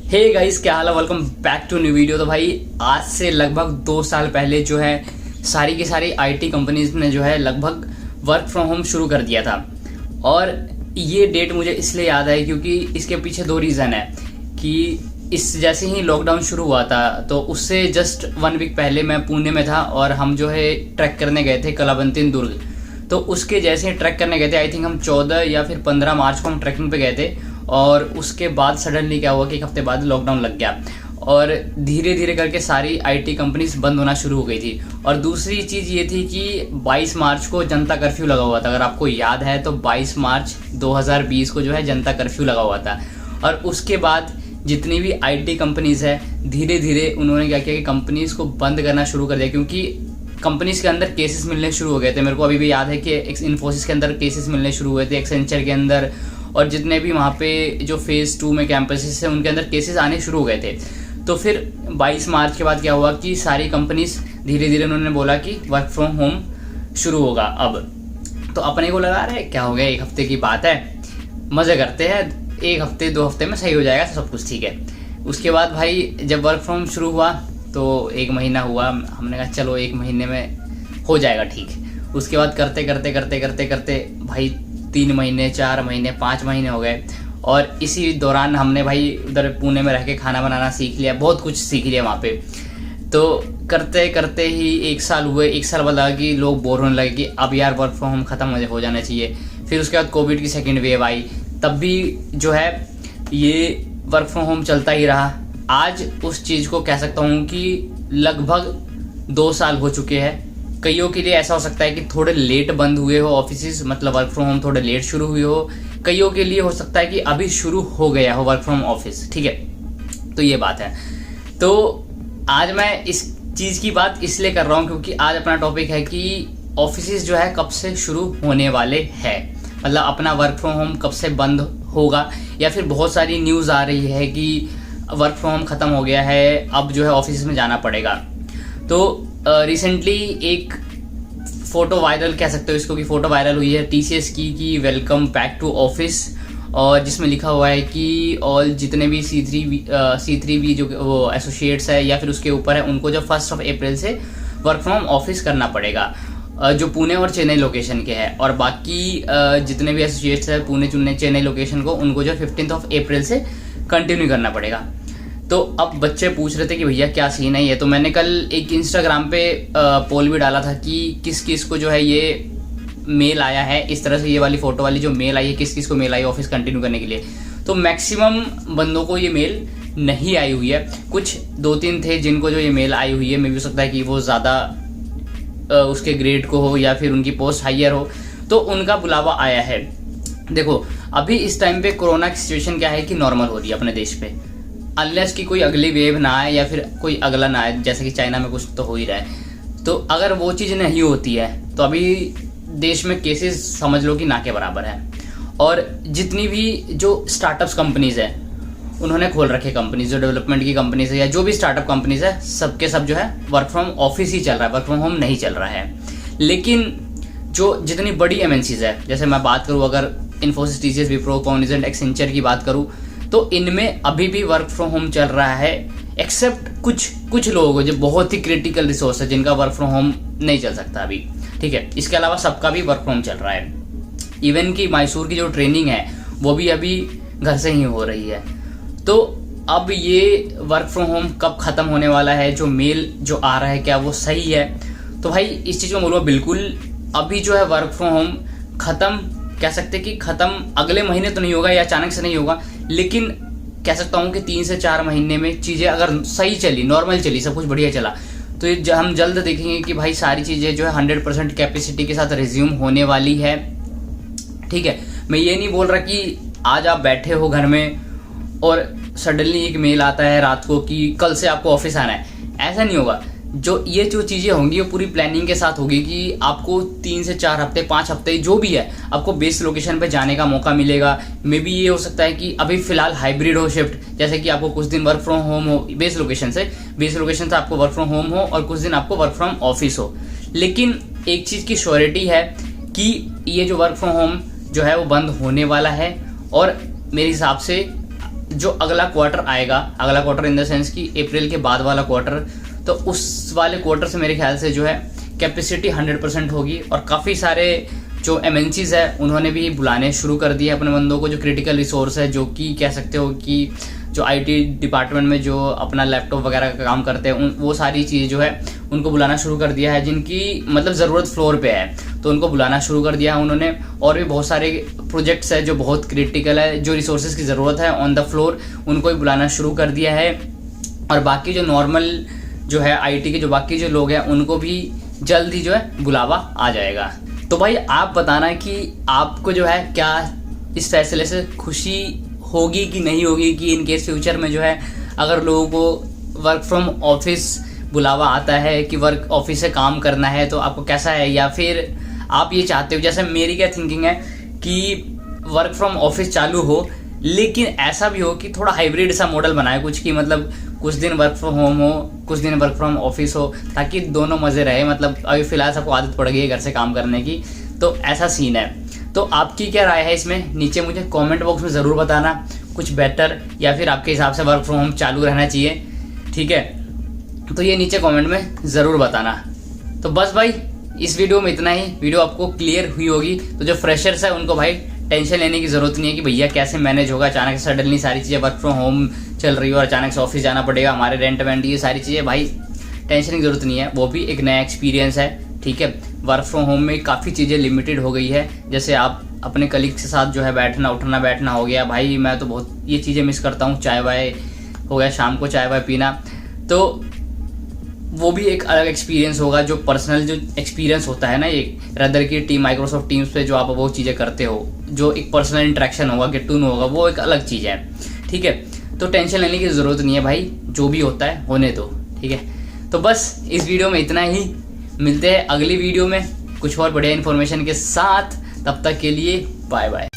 Hey guys, क्या हाल है। Welcome back to new video. तो भाई आज से लगभग 2 साल पहले जो है सारी की सारी आईटी कंपनीज ने जो है लगभग वर्क फ्रॉम होम शुरू कर दिया था। और ये डेट मुझे इसलिए याद है क्योंकि इसके पीछे 2 रीज़न है कि इस जैसे ही लॉकडाउन शुरू हुआ था तो उससे जस्ट 1 वीक पहले मैं पुणे में था और हम जो है ट्रैक करने गए थे कलाबंतिन दुर्ग। तो उसके जैसे ही ट्रैक करने गए थे, आई थिंक हम 14 या फिर 15 मार्च को हम ट्रैकिंग पे गए थे। और उसके बाद सडनली क्या हुआ कि 1 हफ्ते बाद लॉकडाउन लग गया और धीरे धीरे करके सारी आईटी कंपनीज बंद होना शुरू हो गई थी। और दूसरी चीज़ ये थी कि 22 मार्च को जनता कर्फ्यू लगा हुआ था। अगर आपको याद है तो 22 मार्च 2020 को जो है जनता कर्फ्यू लगा हुआ था। और उसके बाद जितनी भी आईटी कंपनीज है धीरे धीरे उन्होंने क्या किया कि कंपनीज को बंद करना शुरू कर दिया, क्योंकि कंपनीज के अंदर केसेस मिलने शुरू हो गए थे। मेरे को अभी भी याद है कि इन्फोसिस के अंदर केसेस मिलने शुरू हुए थे, एक्सेंचर के अंदर, और जितने भी वहाँ पे जो फेज़ 2 में कैंपसेस है उनके अंदर केसेस आने शुरू हो गए थे। तो फिर 22 मार्च के बाद क्या हुआ कि सारी कंपनीज धीरे धीरे उन्होंने बोला कि वर्क फ्रॉम होम शुरू होगा अब। तो अपने को लगा रहे क्या हो गया, 1 हफ्ते की बात है, मज़े करते हैं, 1 हफ्ते 2 हफ्ते में सही हो जाएगा, सब कुछ ठीक है। उसके बाद भाई जब वर्क फ्रॉम शुरू हुआ तो 1 महीना हुआ, हमने कहा चलो 1 महीने में हो जाएगा ठीक। उसके बाद करते करते करते करते करते भाई 3 महीने, 4 महीने, 5 महीने हो गए। और इसी दौरान हमने भाई उधर पुणे में रह के खाना बनाना सीख लिया, बहुत कुछ सीख लिया वहाँ पे। तो करते करते ही 1 साल हुए। 1 साल बाद लगा कि लोग बोर होने लगे कि अब यार वर्क फ्रॉम होम ख़त्म हो जाना चाहिए। फिर उसके बाद कोविड की सेकेंड वेव आई, तब भी जो है ये वर्क फ्रॉम होम चलता ही रहा। आज उस चीज़ को कह सकता हूँ कि लगभग 2 साल हो चुके हैं। कईयों के लिए ऐसा हो सकता है कि थोड़े लेट बंद हुए हो ऑफिस, मतलब वर्क फ्रॉम होम थोड़े लेट शुरू हुई हो। कईयों के लिए हो सकता है कि अभी शुरू हो गया हो वर्क फ्रॉम ऑफिस, ठीक है। तो ये बात है। तो आज मैं इस चीज़ की बात इसलिए कर रहा हूँ क्योंकि आज अपना टॉपिक है कि ऑफिस जो है कब से शुरू होने वाले हैं, मतलब अपना वर्क फ्रॉम होम कब से बंद होगा। या फिर बहुत सारी न्यूज़ आ रही है कि वर्क फ्रॉम होम ख़त्म हो गया है, अब जो है ऑफिस में जाना पड़ेगा। तो रिसेंटली एक फ़ोटो वायरल कह सकते हो इसको कि फ़ोटो वायरल हुई है TCS की कि वेलकम बैक टू ऑफिस, और जिसमें लिखा हुआ है कि ऑल जितने भी C3B जो वो एसोसिएट्स है या फिर उसके ऊपर है उनको जो 1 अप्रैल से वर्क फ्रॉम ऑफिस करना पड़ेगा, जो पुणे और चेन्नई लोकेशन के हैं। और बाकी जितने भी एसोसिएट्स है पुणे चेन्नई लोकेशन को, उनको जो 15 अप्रैल से कंटिन्यू करना पड़ेगा। तो अब बच्चे पूछ रहे थे कि भैया क्या सीन है ये। तो मैंने कल एक इंस्टाग्राम पे पोल भी डाला था कि किस किस को जो है ये मेल आया है, इस तरह से ये वाली फ़ोटो वाली जो मेल आई है, किस किस को मेल आई ऑफिस कंटिन्यू करने के लिए। तो मैक्सिमम बंदों को ये मेल नहीं आई हुई है। कुछ 2-3 थे जिनको जो ये मेल आई हुई है, मे भी हो सकता है कि वो ज़्यादा उसके ग्रेड को हो या फिर उनकी पोस्ट हाइयर हो, तो उनका बुलावा आया है। देखो अभी इस टाइम पे कोरोना की सिचुएशन क्या है कि नॉर्मल हो रही है अपने देश पे, अनलेस कि कोई अगली वेव ना आए या फिर कोई अगला ना आए, जैसे कि चाइना में कुछ तो हो ही रहा है। तो अगर वो चीज़ नहीं होती है तो अभी देश में केसेस समझ लो कि ना के बराबर है। और जितनी भी जो स्टार्टअप्स कंपनीज है उन्होंने खोल रखे कंपनीज, जो डेवलपमेंट की कंपनीज है या जो भी स्टार्टअप कंपनीज है, सबके सब जो है वर्क फ्रॉम ऑफिस ही चल रहा है, वर्क फ्रॉम होम नहीं चल रहा है। लेकिन जो जितनी बड़ी MNCs है, जैसे मैं बात करूँ अगर Infosys, TCS, Wipro, Cognizant, Accenture की बात करूँ, तो इनमें अभी भी वर्क फ्रॉम होम चल रहा है, एक्सेप्ट कुछ लोगों को जो बहुत ही क्रिटिकल रिसोर्स है जिनका वर्क फ्रॉम होम नहीं चल सकता अभी, ठीक है। इसके अलावा सबका भी वर्क फ्रॉम होम चल रहा है। इवन कि मैसूर की जो ट्रेनिंग है वो भी अभी घर से ही हो रही है। तो अब ये वर्क फ्रॉम होम कब ख़त्म होने वाला है, जो मेल जो आ रहा है क्या वो सही है? तो भाई इस चीज़ को बोलूँगा बिल्कुल अभी जो है वर्क फ्रॉम होम ख़त्म, कह सकते कि ख़त्म अगले महीने तो नहीं होगा या अचानक से नहीं होगा, लेकिन कह सकता हूँ कि 3 से 4 महीने में चीज़ें अगर सही चली, नॉर्मल चली, सब कुछ बढ़िया चला, तो ये हम जल्द देखेंगे कि भाई सारी चीज़ें जो है 100% कैपेसिटी के साथ रिज्यूम होने वाली है, ठीक है। मैं ये नहीं बोल रहा कि आज आप बैठे हो घर में और सडनली एक मेल आता है रात को कि कल से आपको ऑफिस आना है, ऐसा नहीं होगा। जो चीज़ें होंगी वो पूरी प्लानिंग के साथ होगी कि आपको 3 से 4 हफ्ते, 5 हफ्ते जो भी है आपको बेस लोकेशन पे जाने का मौका मिलेगा। मे बी ये हो सकता है कि अभी फिलहाल हाइब्रिड हो शिफ्ट, जैसे कि आपको कुछ दिन वर्क फ्रॉम होम हो बेस लोकेशन से आपको वर्क फ्रॉम होम हो और कुछ दिन आपको वर्क फ्रॉम ऑफिस हो। लेकिन एक चीज़ की श्योरिटी है कि ये जो वर्क फ्रॉम होम जो है वो बंद होने वाला है। और मेरे हिसाब से जो अगला क्वार्टर आएगा, अगला क्वार्टर इन द सेंस कि अप्रैल के बाद वाला क्वार्टर, तो उस वाले क्वार्टर से मेरे ख्याल से जो है कैपेसिटी 100% होगी। और काफ़ी सारे जो MNCs है उन्होंने भी बुलाने शुरू कर दिए अपने बंदों को, जो क्रिटिकल रिसोर्स है, जो कि कह सकते हो कि जो IT डिपार्टमेंट में जो अपना लैपटॉप वगैरह का काम करते हैं वो सारी चीज़ें जो है उनको बुलाना शुरू कर दिया है, जिनकी मतलब ज़रूरत फ्लोर पे है, तो उनको बुलाना शुरू कर दिया है उन्होंने। और भी बहुत सारे प्रोजेक्ट्स है जो बहुत क्रिटिकल है, जो रिसोर्सेज की ज़रूरत है ऑन द फ्लोर, उनको भी बुलाना शुरू कर दिया है। और बाकी जो नॉर्मल जो है IT के जो बाकी जो लोग हैं उनको भी जल्द ही जो है बुलावा आ जाएगा। तो भाई आप बताना कि आपको जो है क्या इस फैसले से खुशी होगी कि नहीं होगी, कि इन केस फ्यूचर में जो है अगर लोगों को वर्क फ्रॉम ऑफिस बुलावा आता है कि वर्क ऑफिस से काम करना है, तो आपको कैसा है, या फिर आप ये चाहते हो, जैसे मेरी क्या थिंकिंग है कि वर्क फ्रॉम ऑफिस चालू हो, लेकिन ऐसा भी हो कि थोड़ा हाइब्रिड सा मॉडल बनाए कुछ, की मतलब कुछ दिन वर्क फ्रॉम होम हो, कुछ दिन वर्क फ्रॉम ऑफिस हो, ताकि दोनों मज़े रहे। मतलब अभी फ़िलहाल सबको आदत पड़ गई है घर से काम करने की, तो ऐसा सीन है। तो आपकी क्या राय है इसमें, नीचे मुझे कमेंट बॉक्स में ज़रूर बताना, कुछ बेटर या फिर आपके हिसाब से वर्क फ्रॉम होम चालू रहना चाहिए, ठीक है। तो ये नीचे कमेंट में ज़रूर बताना। तो बस भाई इस वीडियो में इतना ही। वीडियो आपको क्लियर हुई होगी, तो जो फ्रेशर्स है उनको भाई टेंशन लेने की ज़रूरत नहीं है कि भैया कैसे मैनेज होगा, अचानक से सडनली सारी चीज़ें वर्क फ्रॉम होम चल रही है और अचानक से ऑफिस जाना पड़ेगा, हमारे रेंट वेंट ये सारी चीज़ें, भाई टेंशन की ज़रूरत नहीं है। वो भी एक नया एक्सपीरियंस है, ठीक है। वर्क फ्रॉम होम में काफ़ी चीज़ें लिमिटेड हो गई है, जैसे आप अपने कलीग्स के साथ जो है बैठना उठना बैठना हो गया, भाई मैं तो बहुत ये चीज़ें मिस करता हूँ। चाय वाय हो गया, शाम को चाय वाय पीना, तो वो भी एक अलग एक्सपीरियंस होगा। जो पर्सनल जो एक्सपीरियंस होता है ना, ये रदर की टीम माइक्रोसॉफ्ट टीम्स पे जो आप वो चीज़ें करते हो, जो एक पर्सनल इंटरेक्शन होगा, गेट टू नो होगा, वो एक अलग चीज़ है, ठीक है। तो टेंशन लेने की ज़रूरत नहीं है भाई, जो भी होता है होने दो, ठीक है। तो बस इस वीडियो में इतना ही, मिलते हैं अगली वीडियो में कुछ और बढ़िया इन्फॉर्मेशन के साथ। तब तक के लिए बाय बाय।